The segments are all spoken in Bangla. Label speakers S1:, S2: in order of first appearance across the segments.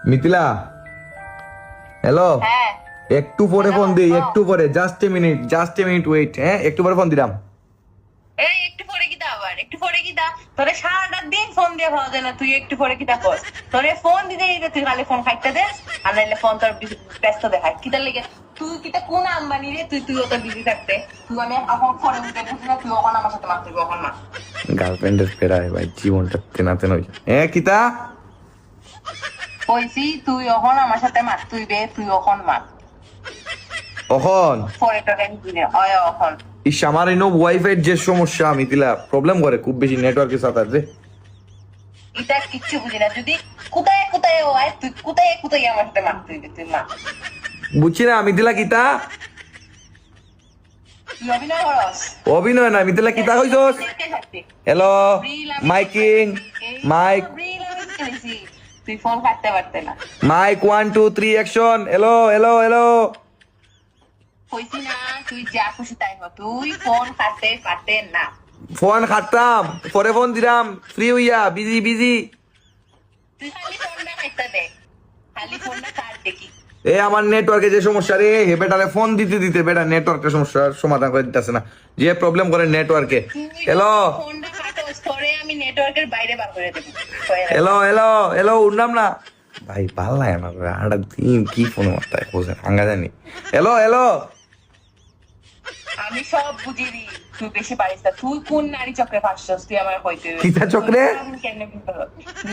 S1: মিথিলা, হ্যালো।
S2: হ্যাঁ
S1: একটু পরে ফোন দিই, একটু পরে, জাস্ট এ মিনিট ওয়েট। হ্যাঁ, একটু পরে ফোন দিলাম।
S2: এই একটু পরে কি দা আবার একটু পরে কি দা তোরে সারাটা দিন ফোন দিয়ে ভালো যায় না তুই একটু পরে কি দা কর তোরে ফোন দিতে দিতে তুই খালি ফোন খাইতে দে আর নাইলে ফোন তোর ব্যস্ত দেখায় কিতার লেগে তুই কিতা কোন আম্বানি রে তুই অত বিজি থাকতে তুই আমি এখন ফোনে উঠে বুঝি না তুই ওখানে আমার সাথে মারতে কখন না
S1: গার্লফ্রেন্ডের ফেরায় ভাই, জীবনটা তেনা তেনা হয়ে যায়। হ্যাঁ কিতা
S2: কইছি তুই ওখন আমার সাথে মার তুই বে তুই ওখন মার
S1: কখন?
S2: পরে তোকে দিনে অয় ওখন
S1: ইস, আমার ইনো ওয়াইফাই যে সমস্যা, মিথিলা প্রবলেম করে খুব বেশি নেটওয়ার্কের সাথে রে।
S2: এটা কিচ্ছু বুঝি না যদি কোথায় কোথায় হয় তুই কোথায় কোথায় আমার সাথে মার তুই মা
S1: বুঝছি না মিথিলা কিতা
S2: তুই অভিনয় করস
S1: অভিনয় না, মিথিলা কিতা কইছস? হ্যালো, মাইকিং, মাইক,
S2: তুই ফোন কাটতে পারতে না
S1: mike 1 2 3 action. Hello hello hello.
S2: কইছি না তুই যা খুশি তাই কর তুই ফোন কাটতে পারতে না
S1: ফোন খাটতাম, পরে ফোন দিলাম, ফ্রি হইয়া, বিজি বিজি।
S2: তুই খালি ফোনটা কাটতে দে খালি ফোনটা কাট দেখি
S1: এ আমার নেটওয়ার্কে যে সমস্যা রে, হে বেটারে ফোন দিতে দিতে বেটা নেটওয়ার্কের সমস্যার সমাধান করে দিতেছে না, যে প্রবলেম করে নেটওয়ার্কে। হ্যালো
S2: ফোনটা কাটো পরে আমি নেটওয়ার্কের বাইরে বার করে দেব
S1: হ্যালো হ্যালো হ্যালো, উঠলাম না ভাই, ভাল লাগে না রে, আড়া দিন কি ফোন মারতায় বোঝেন হাঙ্গা জানি। হ্যালো হ্যালো,
S2: আমি সব বুঝি দি তুই বেশি পারিস না তুই কোন নারী চক্রে ফাঁসছস তুই আমার হইতে
S1: কিতা চক্রে?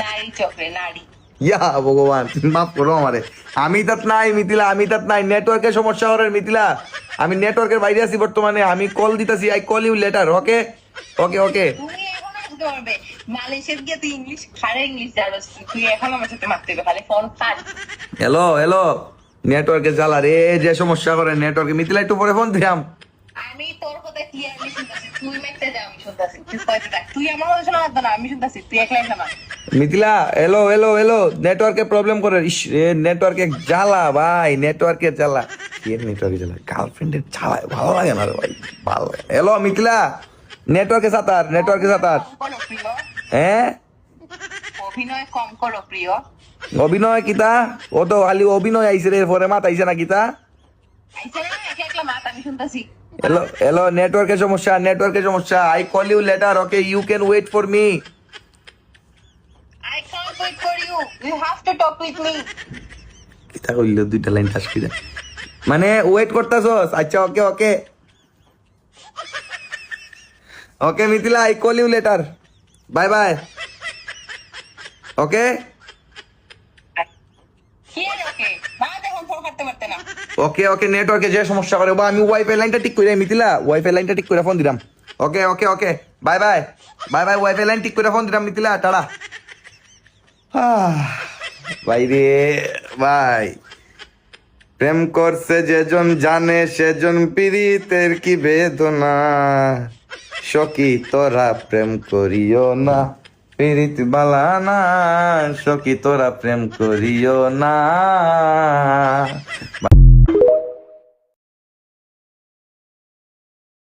S2: নারী চক্রে নারী
S1: ইয়া ভগবান, মাফ করো আমারে, আমি তাত নাই মিথিলা, আমি তাত নাই, নেটওয়ার্কের সমস্যা করে মিথিলা, আমি নেটওয়ার্কের বাইরে আছি বর্তমানে, আমি কল দিতেছি, I call you later. Okay okay ওকে।
S2: তুই এখন আসতে পারবে মালয়েশিয়ার গিয়ে তুই ইংলিশ খারে ইংলিশ জানোস তুই এখন আমার সাথে মারতে হবে খালি ফোন কাট
S1: হ্যালো হ্যালো, নেটওয়ার্কের জ্বালা রে, যে সমস্যা করে নেটওয়ার্কে, মিথিলা একটু পরে ফোন দিলাম।
S2: আমি তোর কথা ক্লিয়ারলি শুনতাছি তুই মেতে যা আমি শুনতাছি তুই কইতে থাক তুই আমার কথা শোনা লাগবে না আমি শুনতাছি তুই একলাই শোনা
S1: মিথিলা হ্যালো হ্যালো হ্যালো, নেটওয়ার্কে প্রবলেম করে, ইস রে নেটওয়ার্কে জ্বালা ভাই, নেটওয়ার্কের জ্বালা, কি নেটওয়ার্কে জ্বালা, গার্লফ্রেন্ডের জ্বালা ভালো লাগে না রে ভাই, ভালো লাগে। হ্যালো মিথিলা, নেটওয়ার্কে সাতার, নেটওয়ার্কে সাতার।
S2: কম করো প্রিয়
S1: হ্যাঁ,
S2: অভিনয় কম করো প্রিয়
S1: অভিনয় কিতা, ও তো খালি অভিনয় আইছে রে, পরে মাত আইছে না কিতা।
S2: আইছে না এক একলা মাত আমি শুনতাছি
S1: হ্যালো হ্যালো, নেটওয়ার্কের সমস্যা, নেটওয়ার্কের সমস্যা, I call you later. Okay, you can wait for me.
S2: I can't wait for you. You have to talk with me.
S1: কিতা কইলো, দুইটা লাইন টাস করে, মানে ওয়েট করতাছস? আচ্ছা okay okay okay Mithila, I call you later, bye bye. Okay
S2: কি আর ওকে? মা দেখুন ফোন করতে পারতে না।
S1: ওকে ওকে, নেটওয়ার্কে যে সমস্যা করে, বা আমি ওয়াইফাই লাইনটা ঠিক করে, মিথিলা ওয়াইফাই লাইনটা ঠিক করে ফোন দিলাম। Okay okay okay, bye bye bye bye, wifi line ঠিক করে ফোন দিলাম মিথিলা, টাটা। ভাই রে ভাই, প্রেম করছে যেজন জানে সেজন পীড়িতের কি বেদনা, সখী তোরা প্রেম করিও না, পীড়িত বালা না, সখী তোরা প্রেম করিও না।